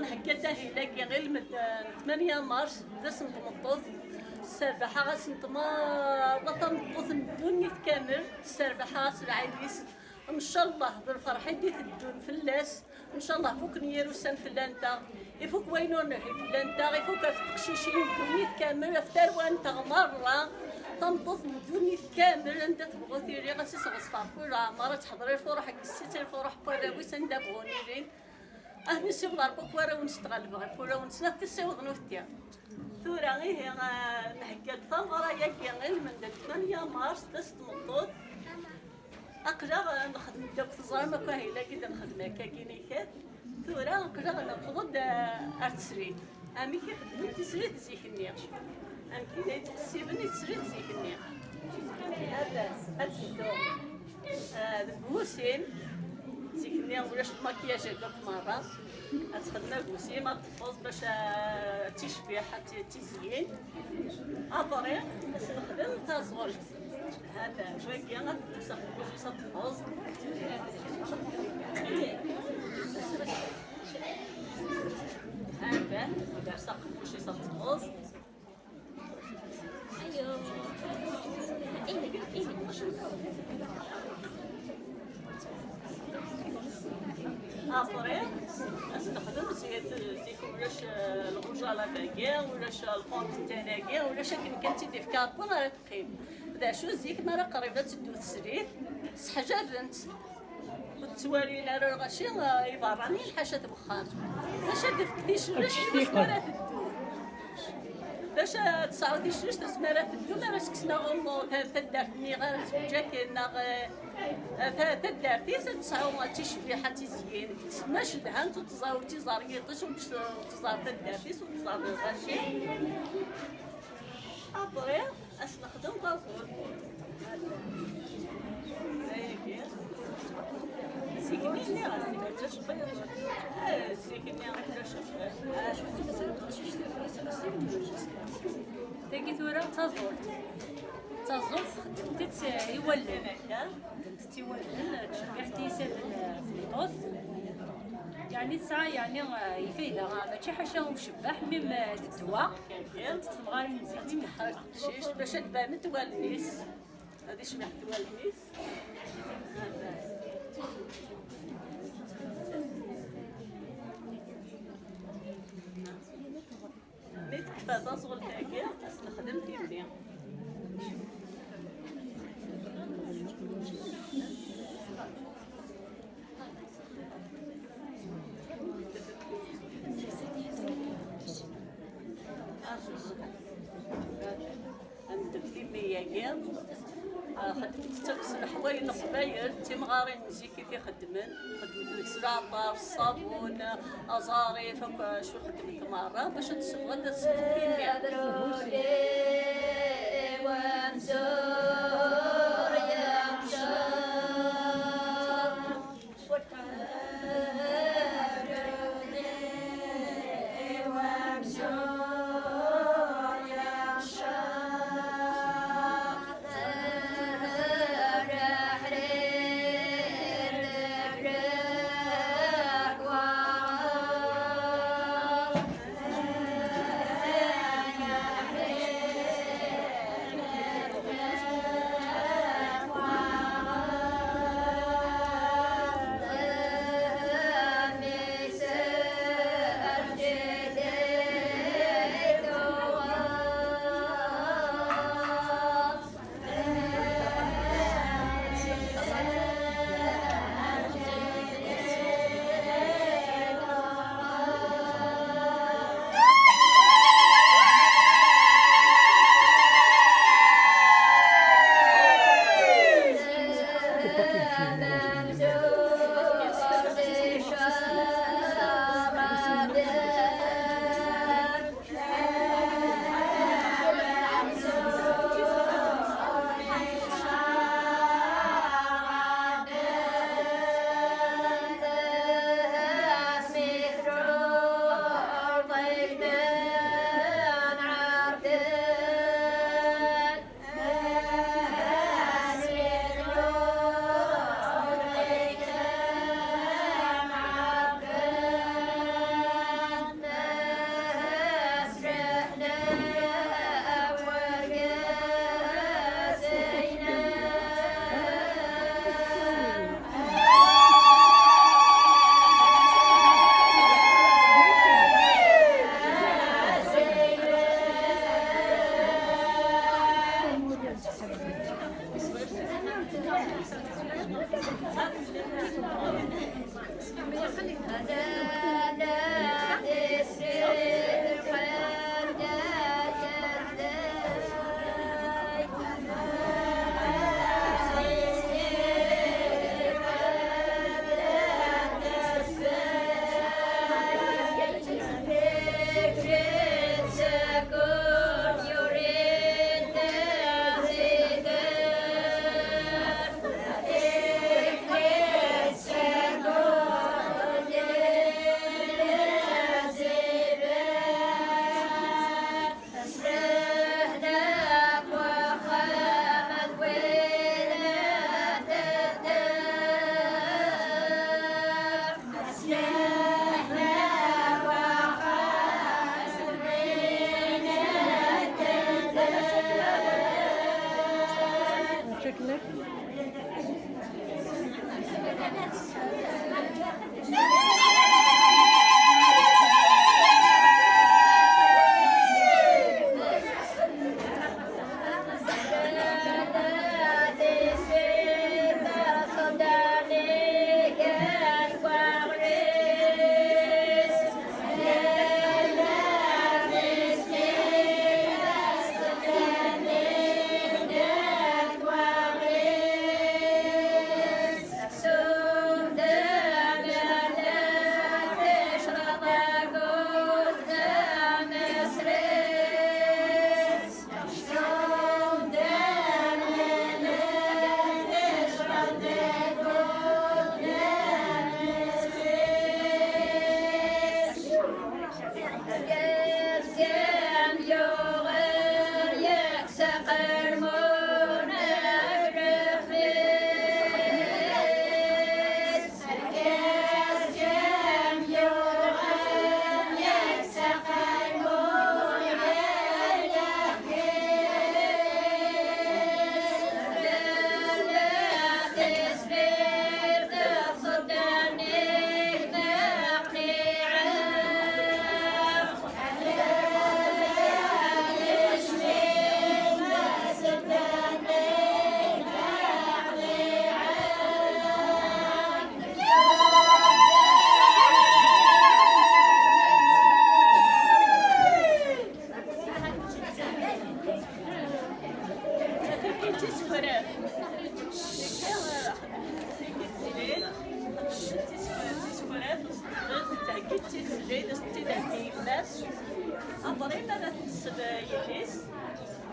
نحكيتها هلاكي غير من 8 مارس داس نتمطوط السربحة غاس نتمارا تنطوط الدنيا كامل السربحة غاس العريس ان شاء الله بالفرحة دي تدون فلاس ان شاء الله فوق نيرو سان فلانتا يفوق وينو نحي فلانتا يفوق تقشيشين الدنيا كامل افتار وانت مرة تنطوط الدنيا كامل انت تبغى تيري غاسي صغصفار كل مرة تحضري الفرح كسيتي الفرح بوراوي سندابغوني لين أهني سيغ ضربك ورا ونستغل بغير ورا ونسنا تسيوض نوتيا ثورا غيه نحكي ثغرة ياكي غير من 8 مارس دست مطوط أقرا نخدم داك الزرمة كاهيلا كدا نخدم هكا كينيكات ثورا أقرا نقبض أرتسريت أمي كيخدم تسريت زيكني أمي كي يتقسيبني تسريت زيكني هذا أتسدو بوسين زيكني ولاش الماكياج هكاك مرة أتخدنا بوسين ما تحفظ باش تشبيح تزيين أبري باش نخدم تصغر هذا شوية غتوسخ باش تحفظ هذا باش تحفظ باش تحفظ أيوه أبري أستخدم زيكم ولاش الغجالة باكيا ولاش الفونت تاعنا ولاش كنتي دير في كاربون راه تقيم بدا شو زيك ما راه قريبة تدو تسريت حاجة بنت وتوالي لا راه غاشي يبراني الحاجة تبخان باش دفكتيش ولاش راه تدو باش تصاوتي شوش تسمارة تدو ما باش كسنا غمو تدارتني غير زوجة كينا تدارتي تسعو تشبيحة تزيين تسماش دهان تزاوتي زاريطش وتزار تدارتي وتزار الغاشي أبري أش نخدم طازور سيكني اللي غاسي باش شوية سيكني تاكي ثورة تازور خدمت يولد شبحتي ساب الفلوس يعني ساعة يعني يفيدها ماشي حاجة مشبح ميم الدواء تبغى نزيد شيش باش تبان توالنيس هذه شبح توالنيس نيت كيفاش تصغل تاكيا استخدم يدي عندك مية خدمت تكسر الحوايج القبايل تيمغاري مزيكي خدمت السراطة الصابون أزاري فوق شو خدمت مرة باش تسوى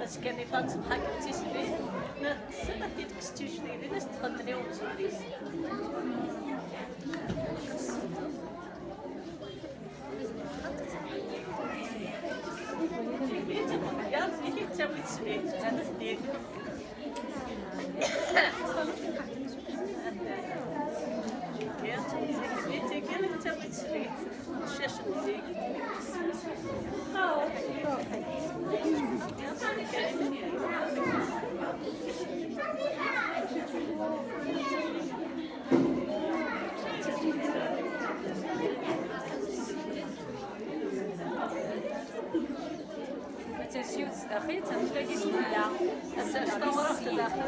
بس كان يفات صبحك تسلي ما سبت تكستيش لي ناس تخدمني وتسوليس يا زيدي تسوي تسليت هذا سديك يا زيدي كان تسوي تسليت الشاشه زيك تمشيو تستخدمي تنتلاقي سمية استمرت داخل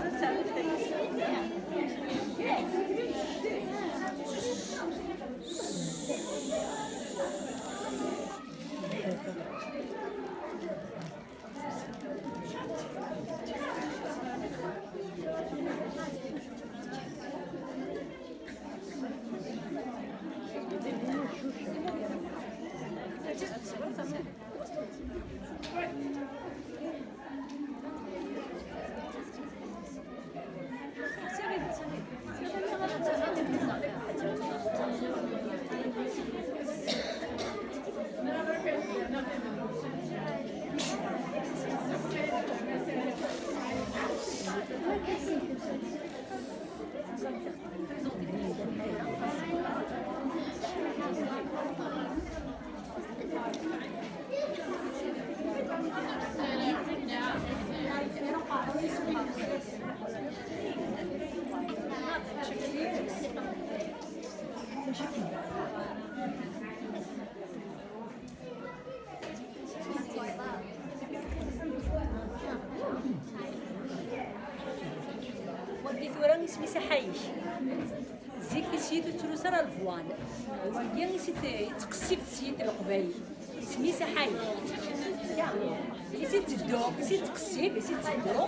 ودي ثورة نسمي سحايش زيك سيدو تروسر الفوان ودي نسيت تقسيف سيد القبايل سمي سحايش يسيت تدو يسيت تقسيف يسيت تدو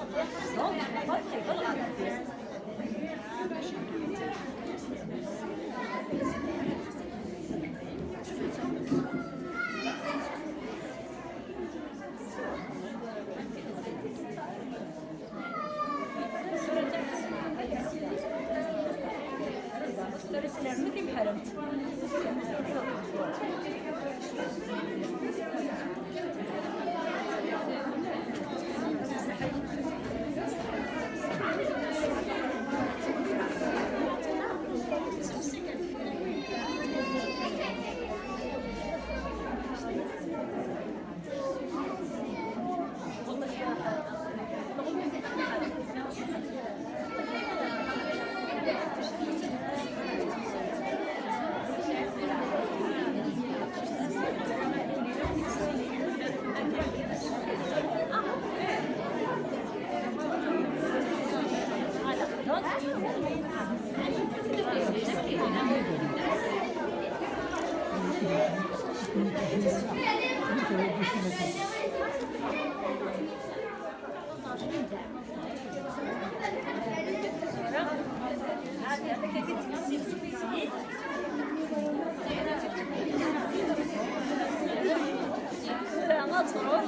لا ما تروح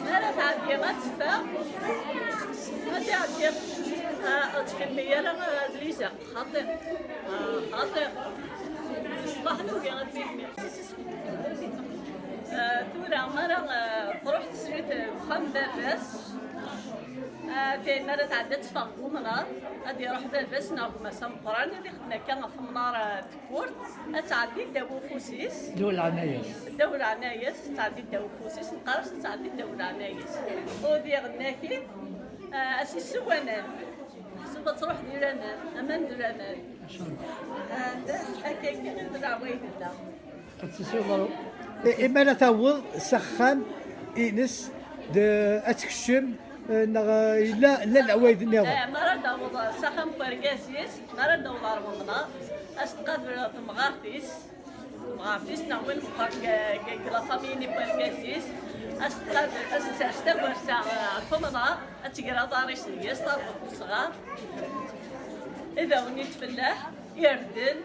لا تعدي ما تفا ما تعدي تكمية لا أدريسة خاطر خاطر صباح نوقي غادي ورا مرة تروح تسريت وخام باباس دايما تعدات في المنار غادي يروح باباس ناخذ مسام قران اللي خدنا كان في منار تكورت تعدي داو فوسيس دول عناية دولة عنايس تعدي داو فوسيس نقارس تعدي دولة عنايس ودي غناكي اسي سوانان سوى تروح ديرانا امان ديرانا هكا كي غير عوايد لا تسير إما لا تعوض سخان إنس أتكشم لا العوايد النظام مرة داوض سخن برقاسيس مرة داوض رمضان استقبل في مغارتيس نعمل لا فاميلي برقاسيس استقبل ساعة فمضة أتقرا داري سنيس طابق صغار إذا ونيت فلاح يردن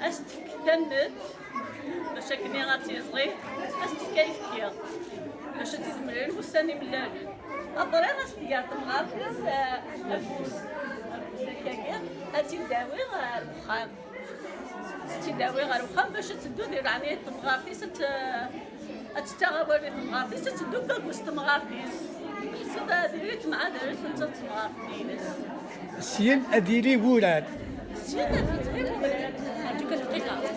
استكتمت باش كني غاتي صغير استكيف كيا باش تتمرن وساني ملال أبرا غاستيار تمغارتيس الفوس كاكيا أتداوي غير الوخام تداوي غير الوخام باش تدو دير عني تمغارتيس أتتغاوري تمغارتيس تدو كاكوس تمغارتيس حسب هادي مع دارت انت تمغارتيس سين أديري ولاد سين أديري ولاد هذيك الدقيقة